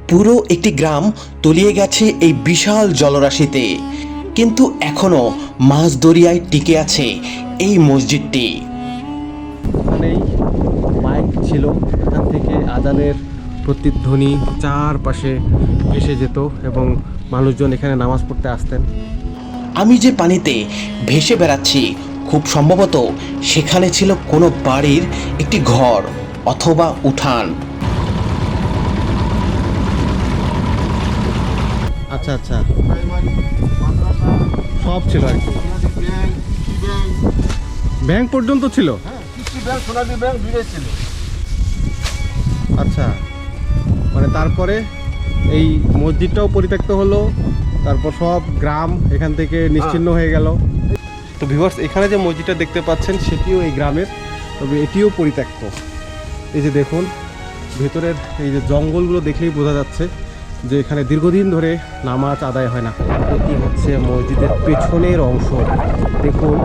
পুরো একটি গ্রাম তলিয়ে গেছে এই বিশাল জলরাশিতে, কিন্তু এখনো মাঝ দরিয়ায় টিকে আছে এই মসজিদটি। এখানেই মাইক ছিল, এখান থেকে আজানের প্রতিধ্বনি চারপাশে ভেসে যেত এবং মানুষজন এখানে নামাজ পড়তে আসতেন। আমি যে পানিতে ভেসে বেড়াচ্ছি, খুব সম্ভবত সেখানে ছিল কোনো বাড়ির একটি ঘর অথবা উঠান। আচ্ছা আচ্ছা, সব ছিল আর কি, ব্যাংক পর্যন্ত ছিল। আচ্ছা, মানে তারপরে এই মসজিদটাও পরিত্যক্ত হলো, তারপর সব গ্রাম এখান থেকে নিশ্চিহ্ন হয়ে গেল। তো ভিউয়ার্স, এখানে যে মসজিদটা দেখতে পাচ্ছেন সেটিও এই গ্রামের, তবে এটিও পরিত্যক্ত। এই যে দেখুন ভেতরের এই যে জঙ্গলগুলো দেখলেই বোঝা যাচ্ছে যে এখানে দীর্ঘদিন ধরে নামাজ আদায় হয় না। এটি হচ্ছে মসজিদের পেছনের অংশ। দেখুন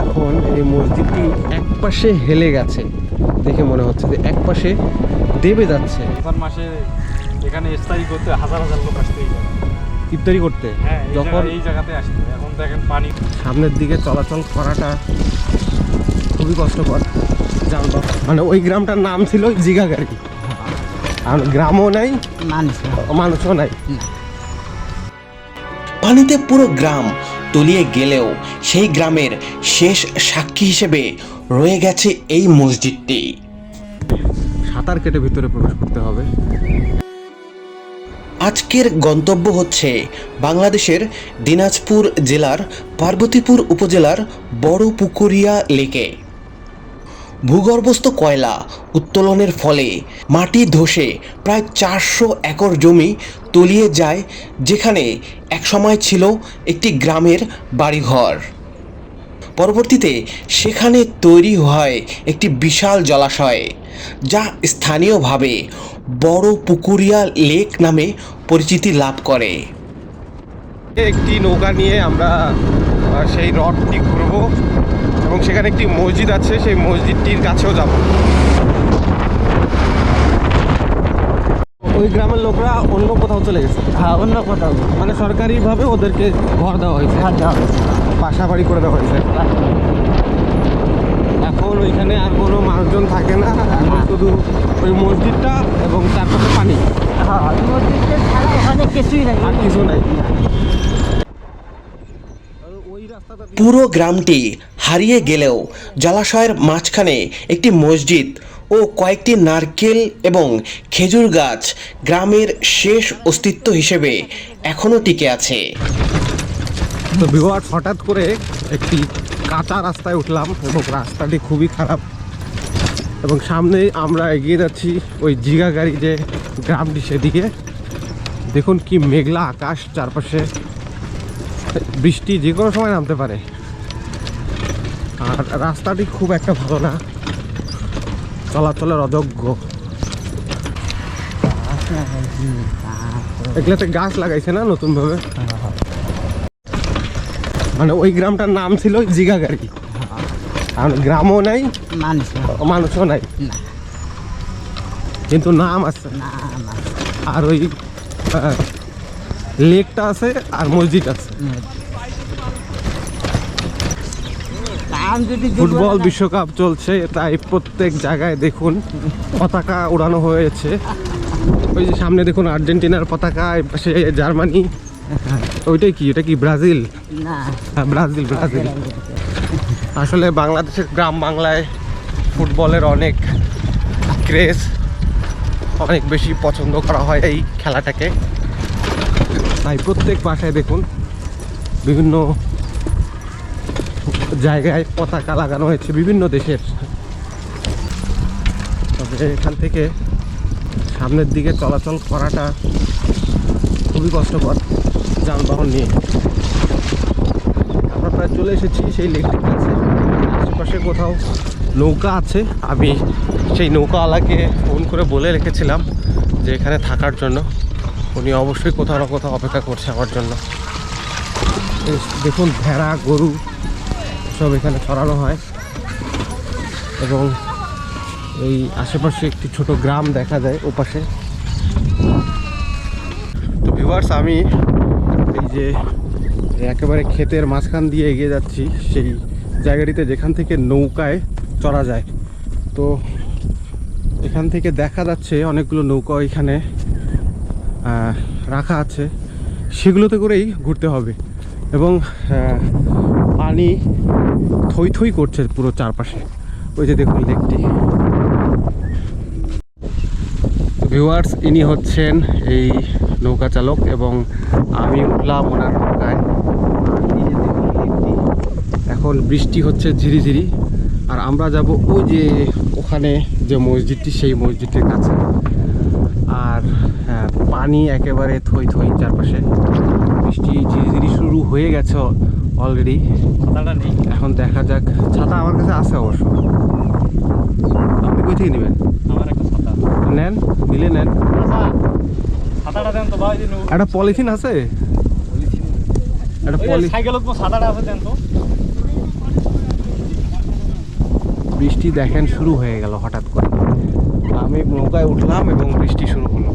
এখন এই মসজিদটি একপাশে হেলে গেছে, দেখে মনে হচ্ছে যে একপাশে দেবে যাচ্ছে। রমজান মাসে এখানে ইফতারি করতে হাজার হাজার লোক আসতে ইফতারি করতে, যখন এই জায়গাতে আসতে। এখন দেখেন পানি, সামনের দিকে চলাচল করাটা খুবই কষ্টকর। মানে ওই গ্রামটার নাম ছিল জিগাগাড়ি, আর গ্রামও নাই, মানুষও নাই। পানিতে পুরো গ্রাম তলিয়ে গেলেও সেই গ্রামের শেষ সাক্ষী হিসেবে রয়ে গেছে এই মসজিদটি। সাঁতার কেটে ভিতরে প্রবেশ করতে হবে। আজকের গন্তব্য হচ্ছে বাংলাদেশের দিনাজপুর জেলার পার্বতীপুর উপজেলার বড় পুকুরিয়া লেকে। ভূগর্ভস্থ কয়লা উত্তোলনের ফলে মাটি ধসে প্রায় 400 একর জমি তলিয়ে যায়, যেখানে একসময় ছিল একটি গ্রামের বাড়িঘর। পরবর্তীতে সেখানে তৈরি হয় একটি বিশাল জলাশয়, যা স্থানীয়ভাবে বড় পুকুরিয়া লেক নামে পরিচিতি লাভ করে। একটি নৌকা নিয়ে আমরা সেই হ্রদটি ঘুরবো এবং সেখানে একটি মসজিদ আছে, সেই মসজিদটির কাছেও যাব। ওই গ্রামের লোকরা অন্য কোথাও চলে গেছে। হ্যাঁ, অন্য কোথাও। মানে সরকারিভাবে ওদেরকে ঘর দেওয়া হয়েছে, বাসা বাড়ি করে দেওয়া হয়েছে। এখন ওইখানে আর কোনো মানুষজন থাকে না, এখন শুধু ওই মসজিদটা এবং চারপাশে পানি, হ্যাঁ, মসজিদটা ছাড়া ওখানে কিছুই নাই, আর কিছু নাই। পুরো গ্রামটি হারিয়ে গেলেও জলাশয়ের মাঝখানে একটি মসজিদ ও কয়েকটি নারকেল এবং খেজুর গাছ গ্রামের শেষ অস্তিত্ব হিসেবে এখনও টিকে আছে। তো ভিউয়ার্স, হঠাৎ করে একটি কাঁচা রাস্তায় উঠলাম এবং রাস্তাটি খুবই খারাপ, এবং সামনে আমরা এগিয়ে যাচ্ছি ওই জিগাগাড়ি যে গ্রামটি সেদিকে। দেখুন কি মেঘলা আকাশ, চারপাশে বৃষ্টি যে কোনো সময় নামতে পারে, আর রাস্তাটি খুব একটা ভালো না, চলাচলের অযোগ্য। এগুলোতে গাছ লাগাইছে না নতুনভাবে। মানে ওই গ্রামটার নাম ছিল জিগাগাড়ি, আর গ্রামও নাই, মানুষও নাই, কিন্তু নাম আছে। আর ওই লেকটা আছে আর মসজিদ আছে। ফুটবল বিশ্বকাপ চলছে, তাই প্রত্যেক জায়গায় দেখুন পতাকা উড়ানো হয়েছে। ওই যে সামনে দেখুন আর্জেন্টিনার পতাকা, পাশে জার্মানি। ওইটাই কি, এটা কি ব্রাজিল? হ্যাঁ, ব্রাজিল। আসলে বাংলাদেশের গ্রাম বাংলায় ফুটবলের অনেক ক্রেজ, অনেক বেশি পছন্দ করা হয় এই খেলাটাকে। তাই প্রত্যেক বাসায় দেখুন বিভিন্ন জায়গায় পতাকা লাগানো হয়েছে বিভিন্ন দেশের। তবে এখান থেকে সামনের দিকে চলাচল করাটা খুবই কষ্টকর যানবাহন নিয়ে। আমরা প্রায় চলে এসেছি সেই লেকটির কাছে। আশেপাশে কোথাও নৌকা আছে, আমি সেই নৌকাওয়ালাকে ফোন করে বলে রেখেছিলাম যে এখানে থাকার জন্য। উনি অবশ্যই কোথাও না কোথাও অপেক্ষা করছে আমার জন্য। দেখুন ভেড়া, গরু সব এখানে ছড়ানো হয়, এবং এই আশেপাশে একটি ছোট গ্রাম দেখা যায় ওপাশে। তো ভিউয়ার্স, আমি এই যে একেবারে ক্ষেতের মাঝখান দিয়ে এগিয়ে যাচ্ছি সেই জায়গাটিতে যেখান থেকে নৌকায় চড়া যায়। তো এখান থেকে দেখা যাচ্ছে অনেকগুলো নৌকা এখানে রাখা আছে, সেগুলোতে করেই ঘুরতে হবে। এবং পানি থই থই করছে পুরো চারপাশে, ওই যে দেখুন লেকটি। ভিউয়ার্স, ইনি হচ্ছেন এই নৌকা চালক এবং আমি উঠলাম ওনার নৌকায়। আর এই যে দেখুন লেকটি, এখন বৃষ্টি হচ্ছে ঝিরিঝিরি, আর আমরা যাব ওই যে ওখানে যে মসজিদটি, সেই মসজিদের কাছে। আর পানি একেবারে থই থই চারপাশে, বৃষ্টি ঝিরিঝিরি শুরু হয়ে গেছে অলরেডি। ছাতাটা নেই এখন দেখা যাক। ছাতা আমার কাছে আছে অবশ্য, আপনি কই থেকে নেবেন? আমার একটা ছাতা নেন, নিলে নেন। ছাতাটা দেন তো ভাই। একটা পলিথিন আছে, একটা সাইকেলত ছাতাটা আছে দেন তো। বৃষ্টি দেখেন শুরু হয়ে গেল হঠাৎ করে। আমি নৌকায় উঠলাম এবং বৃষ্টি শুরু হলো।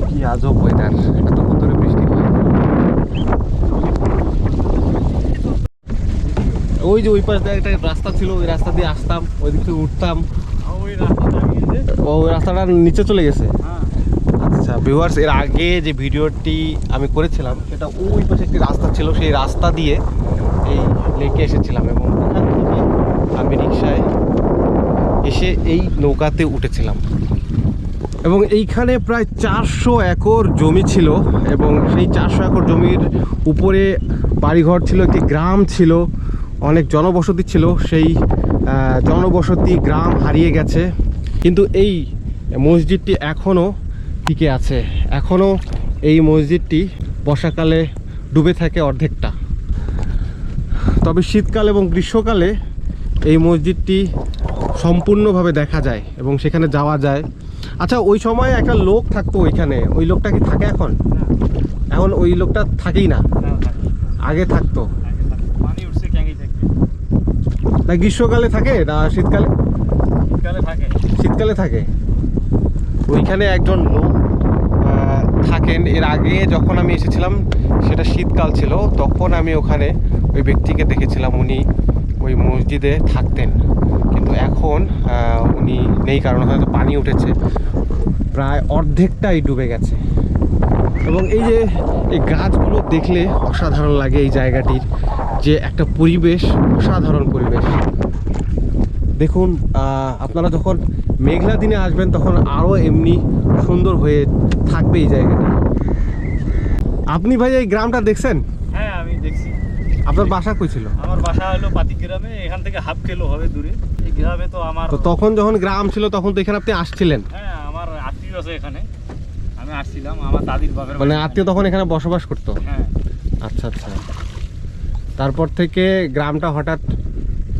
কি আজব ওয়েদার, এতক্ষণ ধরে বৃষ্টি হয়। ওই যে ওই পাশ দিয়ে একটা রাস্তা ছিল, ওই রাস্তা দিয়ে আসতাম, ওই দিক থেকে উঠতাম। ওই রাস্তাটা গিয়েছে। ওই রাস্তাটা নিচে চলে গেছে। হ্যাঁ, আচ্ছা ভিউয়ার্স, এর আগে যে ভিডিওটি আমি করেছিলাম সেটা ওই পাশে একটি রাস্তা ছিল, সেই রাস্তা দিয়ে এই লেকে এসেছিলাম এবং ওখান থেকে আমি রিক্সায় এসে এই নৌকাতে উঠেছিলাম। এবং এইখানে প্রায় 400 একর জমি ছিল এবং সেই 400 একর জমির উপরে বাড়িঘর ছিল, একটি গ্রাম ছিল, অনেক জনবসতি ছিল। সেই জনবসতি গ্রাম হারিয়ে গেছে, কিন্তু এই মসজিদটি এখনও টিকে আছে। এখনও এই মসজিদটি বর্ষাকালে ডুবে থাকে অর্ধেকটা, তবে শীতকাল এবং গ্রীষ্মকালে এই মসজিদটি সম্পূর্ণভাবে দেখা যায় এবং সেখানে যাওয়া যায়। আচ্ছা, ওই সময় একটা লোক থাকতো ওইখানে, ওই লোকটা কি থাকে এখন? এখন ওই লোকটা থাকেই না, আগে থাকতো। পানি উঠছে ক্যাঙ্গি থাকবে। না গ্রীষ্মকালে থাকে না শীতকালে? শীতকালে থাকে। শীতকালে থাকে। ওইখানে একজন লোক থাকেন। এর আগে যখন আমি এসেছিলাম সেটা শীতকাল ছিল, তখন আমি ওখানে ওই ব্যক্তিকে দেখেছিলাম, উনি ওই মসজিদে থাকতেন। কিন্তু এখন উনি নেই, কারণ হয়তো পানি উঠেছে, প্রায় অর্ধেকটাই ডুবে গেছে। এবং এই যে এই গাছগুলো দেখলে অসাধারণ লাগে, এই জায়গাটির যে একটা পরিবেশ, অসাধারণ পরিবেশ। দেখুন, আপনারা যখন মেঘলা দিনে আসবেন তখন আরও এমনি সুন্দর হয়ে থাকবে এই জায়গাটা। আপনি ভাই এই গ্রামটা দেখছেন? হ্যাঁ, আমি দেখছি। আপনার বাসা কই ছিল? আমার বাসা হলো পাতিগ্রামে, এখান থেকে হাফ কিলো হবে দূরে। এই গ্রামে তো আমার তো তখন যখন গ্রাম ছিল তখন তো এখানে আপনি আসছিলেন? হ্যাঁ, আমার আত্মীয় আছে এখানে, আমি আসছিলাম। আমার দাদির বাপের মানে বাড়ি। আত্মীয় তখন এখানে বসবাস করতো? হ্যাঁ। আচ্ছা আচ্ছা। তারপর থেকে গ্রামটা হঠাৎ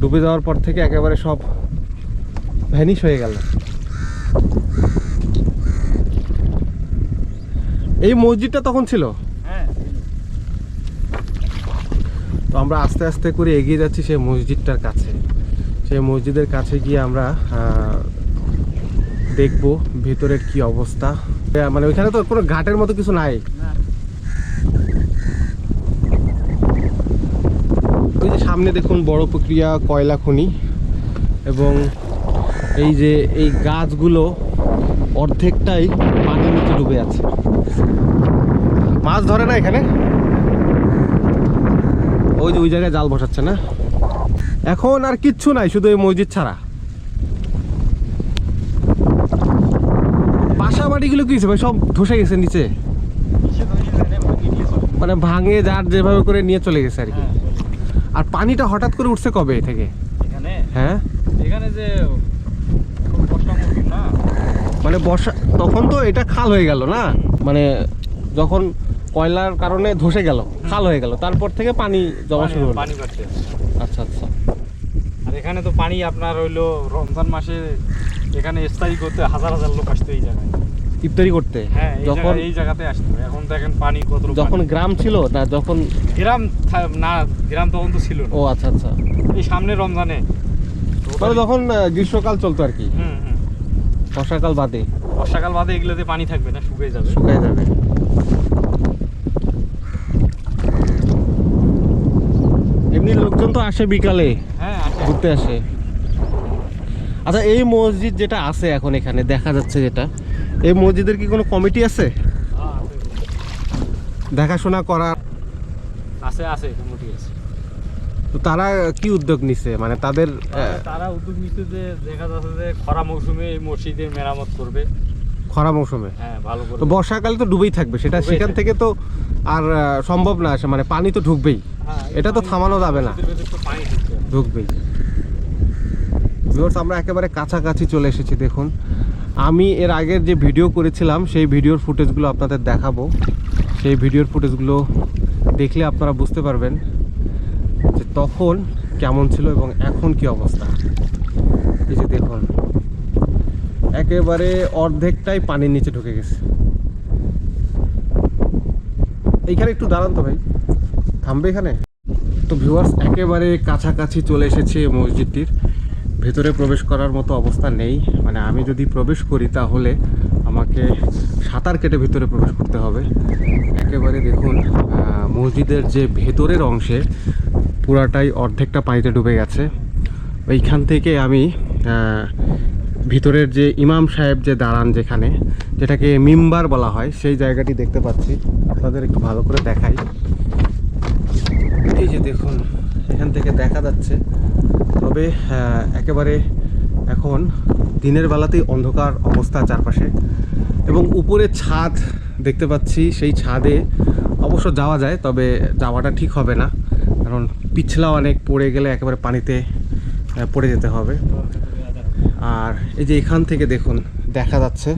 ডুবে যাওয়ার পর থেকে একেবারে সব ভ্যানিশ হয়ে গেল। এই মসজিদটা তখন ছিল? হ্যাঁ। তো আমরা আস্তে আস্তে করে এগিয়ে যাচ্ছি সেই মসজিদটার কাছে। সেই মসজিদের কাছে গিয়ে আমরা দেখব ভেতরের কি অবস্থা। মানে ওইখানে তো কোনো ঘাটের মতো কিছু নাই। ওই যে সামনে দেখুন বড় প্রক্রিয়া কয়লা খনি, এবং এই যে এই গাছগুলো অর্ধেকটাই পানির নিচে ডুবে আছে। মাছ ধরে না এখানে? ওই যে ওই জায়গায় জাল বসাচ্ছে না? এখন আর কিচ্ছু নাই, শুধু এই মসজিদ ছাড়া। বাসা বাড়িগুলো কি হয়েছে ভাই? সব ধসে গেছে নিচে, মানে ভাঙে যার যেভাবে করে নিয়ে চলে গেছে আর কি। আর পানিটা হঠাৎ করে উঠছে কবে থেকে এখানে? হ্যাঁ, এখানে যে খুব কষ্ট না, মানে বর্ষা তখন তো এটা খাল হয়ে গেল না, মানে যখন কয়লার কারণে ধসে গেল খাল হয়ে গেল, তারপর থেকে পানি জমা শুরু হলো। পানি বাড়ছে। আচ্ছা আচ্ছা। আর এখানে তো পানি আপনার হইলো রমজান মাসে এখানে ইফতারি করতে হাজার হাজার লোক আসতো এই জায়গায় ইফতারি করতে। হ্যাঁ, যখন এই জায়গাতে আসতো। এখন দেখেন পানি কত। যখন গ্রাম ছিল না, যখন গ্রাম না, গ্রাম তখন তো ছিল না। ও আচ্ছা আচ্ছা, এই সামনে রমজানে মানে যখন গ্রীষ্মকাল চলতো আর কি, হুম হুম। বর্ষাকাল বাদে। বর্ষাকাল বাদে এগুলোতে পানি থাকবে না, শুকিয়ে যাবে। শুকায় যাবে। এমনি লোকজন তো আসে বিকালে, হ্যাঁ আসে। ঘুরতে আসে। আচ্ছা, এই মসজিদ যেটা আছে এখন এখানে দেখা যাচ্ছে, যেটা এই মসজিদের কি কোনো কমিটি আছে হ্যাঁ, আছে। দেখাশোনা করার? আছে আছে, কমিটি আছে। তো তারা কি উদ্যোগ নিছে, মানে তাদের তারা উদ্যোগ নিচ্ছে যে দেখা যাচ্ছে যে খরা মৌসুমে এই মসজিদের মেরামত করবে। খরা মৌসুমে? হ্যাঁ, ভালো করে। তো বর্ষাকালে তো ডুবেই থাকবে, সেটা ডুবেই সেখান থাকবে। থেকে তো আর সম্ভব না আসে, মানে পানি তো ঢুকবেই, হ্যাঁ, এটা তো থামানো যাবে না, মসজিদের ভেতর তো পানি ঢুকছে। ঢুকবেই। ভিউয়ার্স, আমরা একেবারে কাছাকাছি চলে এসেছি। দেখুন, আমি এর আগের যে ভিডিও করেছিলাম সেই ভিডিওর ফুটেজগুলো আপনাদের দেখাবো। সেই ভিডিওর ফুটেজগুলো দেখলে আপনারা বুঝতে পারবেন যে তখন কেমন ছিল এবং এখন কি অবস্থা। এই যে দেখুন, একেবারে অর্ধেকটাই পানির নিচে ঢুকে গেছে। এইখানে একটু দাঁড়ান তো ভাই, থামবে এখানে? তো ভিউয়ার্স, একেবারে কাছাকাছি চলে এসেছে মসজিদটির। ভেতরে প্রবেশ করার মতো অবস্থা নেই, মানে আমি যদি প্রবেশ করি তাহলে আমাকে সাঁতার কেটে ভিতরে প্রবেশ করতে হবে। একেবারে দেখুন, মসজিদের যে ভেতরের অংশে পুরাটাই অর্ধেকটা পানিতে ডুবে গেছে। ওইখান থেকে আমি ভিতরের যে ইমাম সাহেব যে দাঁড়ান, যেখানে যেটাকে মিম্বার বলা হয়, সেই জায়গাটি দেখতে পাচ্ছি। আপনাদের একটু ভালো করে দেখাই। এই যে দেখুন, এখান থেকে দেখা যাচ্ছে। তবে একেবারে এখন দিনের বেলাতেই অন্ধকার অবস্থা চারপাশে, এবং উপরে ছাদ দেখতে পাচ্ছি। সেই ছাদে অবশ্য যাওয়া যায়, তবে যাওয়াটা ঠিক হবে না, কারণ পিছলা অনেক, পড়ে গেলে একেবারে পানিতে পড়ে যেতে হবে। আর এই যে এখান থেকে দেখুন দেখা যাচ্ছে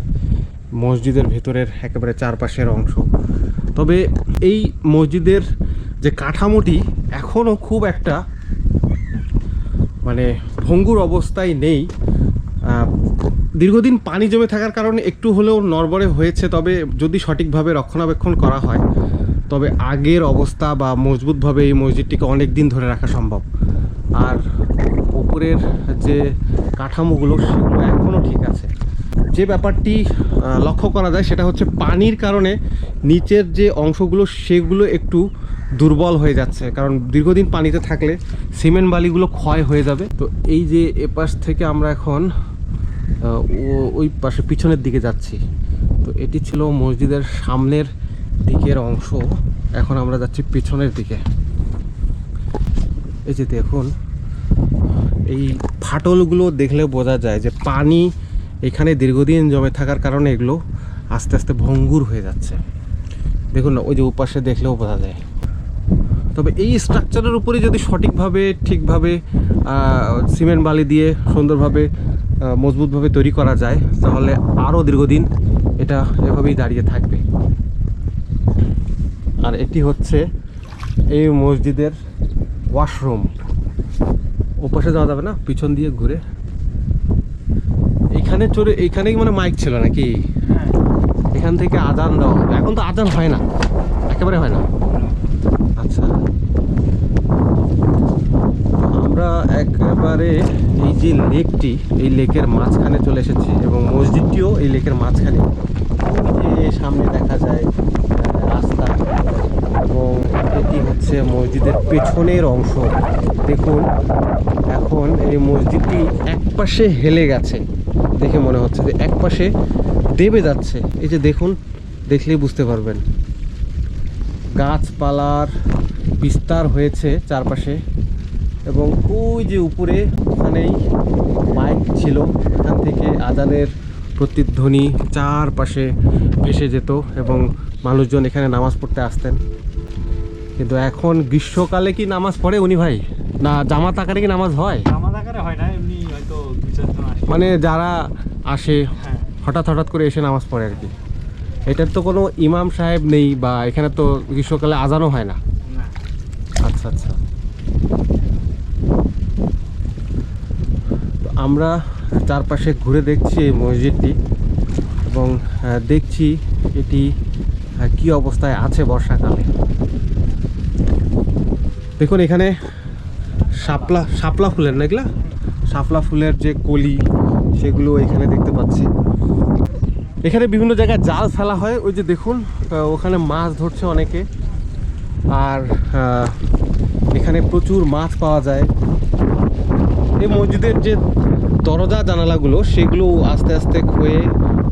মসজিদের ভেতরের একেবারে চারপাশের অংশ। তবে এই মসজিদের যে কাঠামোটি এখনও খুব একটা মানে ভঙ্গুর অবস্থায় নেই। দীর্ঘদিন পানি জমে থাকার কারণে একটু হলেও নড়বড়ে হয়েছে, তবে যদি সঠিকভাবে রক্ষণাবেক্ষণ করা হয় তবে আগের অবস্থা বা মজবুতভাবে এই মসজিদটিকে অনেক দিন ধরে রাখা সম্ভব। আর উপরের যে কাঠামোগুলো সেগুলো এখনও ঠিক আছে। যে ব্যাপারটি লক্ষ্য করা যায় সেটা হচ্ছে পানির কারণে নিচের যে অংশগুলো সেগুলো একটু দুর্বল হয়ে যাচ্ছে, কারণ দীর্ঘদিন পানিতে থাকলে সিমেন্ট বালিগুলো ক্ষয় হয়ে যাবে। তো এই যে এপাশ থেকে আমরা এখন ওই পাশে পিছনের দিকে যাচ্ছি। তো এটি ছিল মসজিদের সামনের দিকের অংশ, এখন আমরা যাচ্ছি পিছনের দিকে। এই যে দেখুন, এই ফাটলগুলো দেখলে বোঝা যায় যে পানি এখানে দীর্ঘদিন জমে থাকার কারণে এগুলো আস্তে আস্তে ভঙ্গুর হয়ে যাচ্ছে। দেখুন না, ওই যে উপাশে দেখলেও বোঝা যায়। তবে এই স্ট্রাকচারের উপরে যদি সঠিকভাবে ঠিকভাবে সিমেন্ট বালি দিয়ে সুন্দরভাবে মজবুতভাবে তৈরি করা যায় তাহলে আরও দীর্ঘদিন এটা এভাবেই দাঁড়িয়ে থাকবে। আর এটি হচ্ছে এই মসজিদের ওয়াশরুম। ওপাশে যাওয়া যাবে না, পিছন দিয়ে ঘুরে এইখানে চড়ে। এইখানেই মানে মাইক ছিল নাকি? এখান থেকে আজান দেওয়া হবে। এখন তো আজান হয় না, একেবারে হয় না। আচ্ছা, আমরা একেবারে এই যে লেকটি, এই লেকের মাঝখানে চলে এসেছি এবং মসজিদটিও এই লেকের মাঝখানে। এই যে সামনে দেখা যায় রাস্তা, এবং এটি হচ্ছে মসজিদের পেছনের অংশ। দেখুন, এখন এই মসজিদটি একপাশে হেলে গেছে, দেখে মনে হচ্ছে যে একপাশে দেবে যাচ্ছে। এই যে দেখুন, দেখলেই বুঝতে পারবেন গাছপালার বিস্তার হয়েছে চারপাশে। এবং ওই যে উপরে ওখানেই মাইক ছিল, এখান থেকে আজানের প্রতিধ্বনি চারপাশে ভেসে যেত এবং মানুষজন এখানে নামাজ পড়তে আসতেন। কিন্তু এখন গ্রীষ্মকালে কি নামাজ পড়ে উনি ভাই? না জামাত আকারে কি নামাজ হয়? জামাত আকারে হয় না, এমনি হয়তো 2-4 জন আসে। মানে যারা আসে হ্যাঁ। হঠাৎ করে এসে নামাজ পড়ে আর কি। এটার তো কোনো ইমাম সাহেব নেই, বা এখানে তো গ্রীষ্মকালে আজানও হয় না। না। আচ্ছা আচ্ছা। তো আমরা চারপাশে ঘুরে দেখছি এই মসজিদটি, এবং দেখছি এটি কি অবস্থায় আছে বর্ষাকালে। দেখুন, এখানে শাপলা ফুলের না, এগুলা শাপলা ফুলের যে কলি সেগুলো এখানে দেখতে পাচ্ছি। এখানে বিভিন্ন জায়গায় জাল ফেলা হয়, ওই যে দেখুন ওখানে মাছ ধরছে অনেকে। আর এখানে প্রচুর মাছ পাওয়া যায়। এই মসজিদের যে দরজা জানালাগুলো সেগুলো আস্তে আস্তে ক্ষয়ে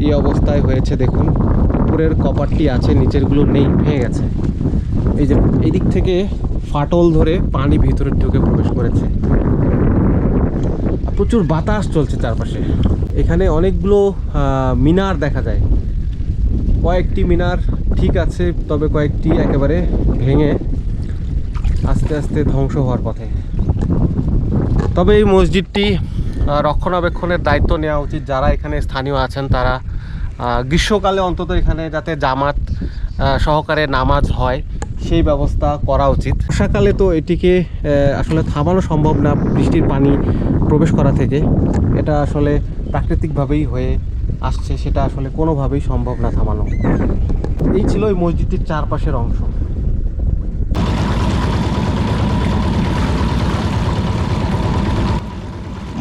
এই অবস্থায় হয়েছে। দেখুন উপরের কপারটি আছে, নিচেরগুলো নেই, ভেঙে গেছে। এই যে এই দিক থেকে ফাটল ধরে পানি ভিতরে ঢুকে প্রবেশ করেছে। প্রচুর বাতাস চলছে চারপাশে। এখানে অনেকগুলো মিনার দেখা যায়। কয়েকটি মিনার ঠিক আছে, তবে কয়েকটি একেবারে ভেঙে আস্তে আস্তে ধ্বংস হওয়ার পথে। তবে এই মসজিদটি রক্ষণাবেক্ষণের দায়িত্ব নেওয়া উচিত যারা এখানে স্থানীয় আছেন তারা। গ্রীষ্মকালে অন্তত এখানে যাতে জামাত সহকারে নামাজ হয় সেই ব্যবস্থা করা উচিত। বর্ষাকালে তো এটিকে আসলে থামানো সম্ভব না, বৃষ্টির পানি প্রবেশ করা থেকে। এটা আসলে প্রাকৃতিকভাবেই হয়ে আসছে, সেটা আসলে কোনোভাবেই সম্ভব না থামানো। এই ছিল এই মসজিদটির চারপাশের অংশ।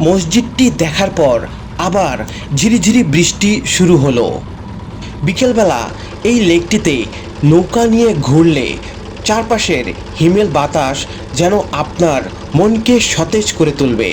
মসজিদটি দেখার পর আবার ঝিরিঝিরি বৃষ্টি শুরু হলো। বিকেলবেলা এই লেকটিতে নৌকা নিয়ে ঘুরলে চারপাশের হিমেল বাতাস যেন আপনার মনকে সতেজ করে তুলবে।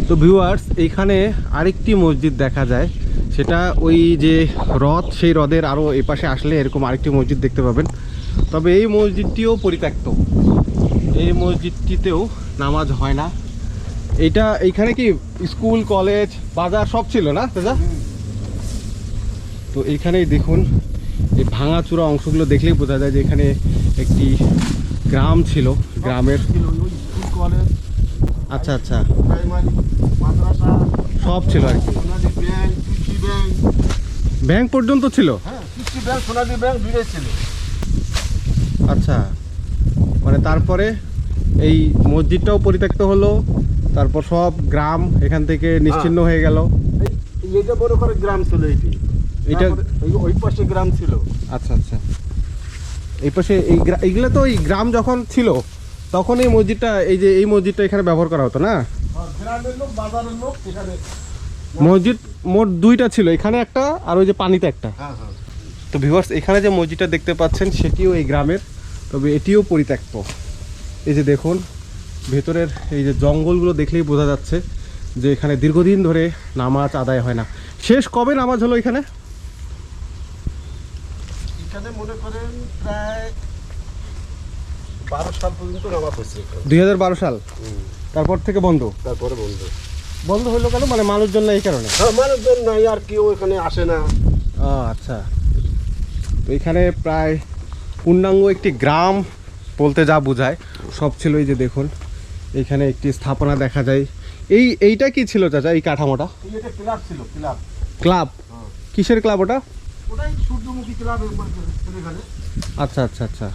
তো ভিউয়ার্স, এইখানে আরেকটি মসজিদ দেখা যায়, সেটা ওই যে হ্রদ, সেই হ্রদের আরও এপাশে আসলে এরকম আরেকটি মসজিদ দেখতে পাবেন। তবে এই মসজিদটিও পরিত্যক্ত, এই মসজিদটিতেও নামাজ হয় না। এইখানে কি স্কুল, কলেজ, বাজার সব ছিল না দাদা? তো এইখানেই দেখুন এই ভাঙাচুরা অংশগুলো দেখলেই বোঝা যায় যে এখানে একটি গ্রাম ছিল, গ্রামের। আচ্ছা আচ্ছা, সব ছিল আর কি, ব্যাংক পর্যন্ত ছিল। আচ্ছা, মানে তারপরে এই মসজিদটাও পরিত্যক্ত হলো, তারপর সব গ্রাম এখান থেকে নিশ্চিহ্ন হয়ে গেল। এটা বড় করে গ্রাম ছিল, এটা ওই পাশে গ্রাম ছিল। আচ্ছা আচ্ছা, এই পাশে এইগুলো তো এই গ্রাম যখন ছিল তখন এই মসজিদটা, এই মসজিদটা এখানে ব্যবহার করা হতো না? গ্রামের লোক, বাজারের লোক এখানে। মসজিদ মোট দুইটা ছিল, এখানে একটা আর ওই যে পানিতে একটা। তো ভিউয়ার্স, এখানে যে মসজিদটা দেখতে পাচ্ছেন সেটিও এই গ্রামের, তবে এটিও পরিত্যক্ত। এই যে দেখুন ভেতরের এই যে জঙ্গলগুলো দেখলেই বোঝা যাচ্ছে যে এখানে দীর্ঘদিন ধরে নামাজ আদায় হয় না। শেষ কবে নামাজ হলো এখানে? এখানে মনে করেন প্রায় 12 সাল পর্যন্ত নামাজ হয়েছে। 2012 সাল, তারপর থেকে বন্ধ। তারপরে বন্ধ হলো কেন? মানে মানুষজন না এই কারণে? মানুষজন নাই, আর কেউ এখানে আসে না। আচ্ছা, তো এখানে প্রায় পূর্ণাঙ্গ একটি গ্রাম বলতে যা বোঝায় সব ছিল। এই যে দেখুন এখানে একটি স্থাপনা দেখা যায়। এইটা কি ছিল চাচা, এই কাঠামোটা? এটা ক্লাব ছিল, ক্লাব। ক্লাব? কিসের ক্লাব ওটা? ওটাই সূর্যমুখী ক্লাব এখানে। আচ্ছা আচ্ছা আচ্ছা,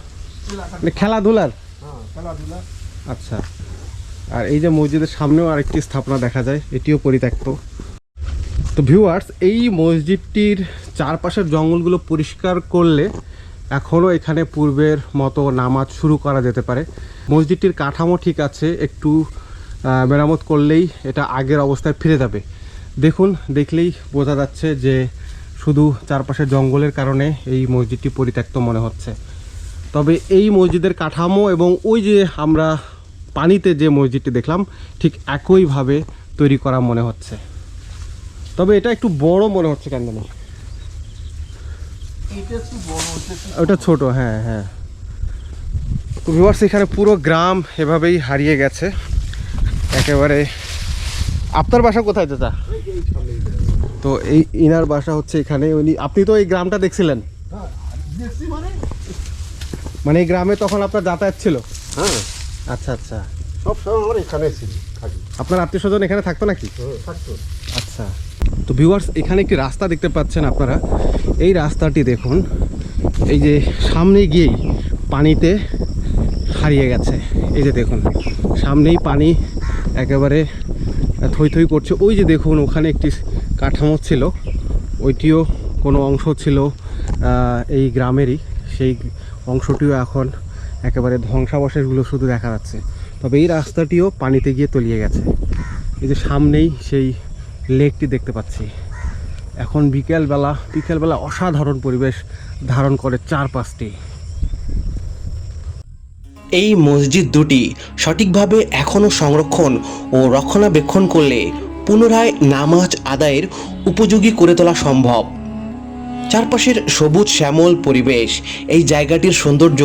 মানে খেলাধুলার? হ্যাঁ, খেলাধুলা। আচ্ছা, আর এই যে মসজিদের সামনেও আরেকটি স্থাপনা দেখা যায়, এটিও পরিত্যক্ত। তো ভিউয়ার্স, এই মসজিদটির চারপাশের জঙ্গলগুলো পরিষ্কার করলে এখনও এখানে পূর্বের মতো নামাজ শুরু করা যেতে পারে। মসজিদটির কাঠামো ঠিক আছে, একটু মেরামত করলেই এটা আগের অবস্থায় ফিরে যাবে। দেখুন, দেখলেই বোঝা যাচ্ছে যে শুধু চারপাশে জঙ্গলের কারণে এই মসজিদটি পরিত্যক্ত মনে হচ্ছে। তবে এই মসজিদের কাঠামো এবং ওই যে আমরা পানিতে যে মসজিদটি দেখলাম ঠিক একইভাবে তৈরি করা মনে হচ্ছে। তবে এটা একটু বড় মনে হচ্ছে কেন জানি। ওটা ছোট, হ্যাঁ হ্যাঁ। তো ভিউয়ার্স, এখানে পুরো গ্রাম এভাবেই হারিয়ে গেছে একেবারে। আপনার বাসা কোথায় চাচা? তো এই ইনার বাসা হচ্ছে এখানে। আপনি তো এই গ্রামটা দেখছিলেন? মানে এই গ্রামে তখন আপনার যাতায়াত ছিল? হ্যাঁ, আচ্ছা আচ্ছা। সব সময় আমরা এখানে ছিল থাকি। আপনার আত্মীয় স্বজন এখানে থাকতো নাকি? থাকতো। আচ্ছা। তো ভিউয়ার্স, এখানে একটি রাস্তা দেখতে পাচ্ছেন আপনারা। এই রাস্তাটি দেখুন, এই যে সামনে গিয়েই পানিতে হারিয়ে গেছে। এই যে দেখুন সামনেই পানি একেবারে থই থই করছে। ওই যে দেখুন ওখানে একটি কাঠামো ছিল, ওইটিও কোনো অংশ ছিল এই গ্রামেরই, সেই অংশটিও এখন একেবারে ধ্বংসাবশেষগুলো শুধু দেখা যাচ্ছে। তবে এই রাস্তাটিও পানিতে গিয়ে তলিয়ে গেছে। এই যে সামনেই সেই লেকটি দেখতে পাচ্ছি। এখন বিকেলবেলা অসাধারণ পরিবেশ ধারণ করে চারপাশটি। এই মসজিদ দুটি সঠিকভাবে এখনও সংরক্ষণ ও রক্ষণাবেক্ষণ করলে পুনরায় নামাজ আদায়ের উপযোগী করে তোলা সম্ভব। চারপাশের সবুজ শ্যামল পরিবেশ এই জায়গাটির সৌন্দর্য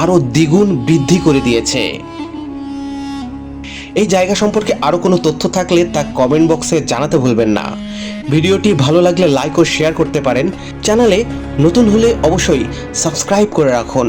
আরও দ্বিগুণ বৃদ্ধি করে দিয়েছে। এই জায়গা সম্পর্কে আরও কোনো তথ্য থাকলে তা কমেন্ট বক্সে জানাতে ভুলবেন না। ভিডিওটি ভালো লাগলে লাইক ও শেয়ার করতে পারেন। চ্যানেলে নতুন হলে অবশ্যই সাবস্ক্রাইব করে রাখুন।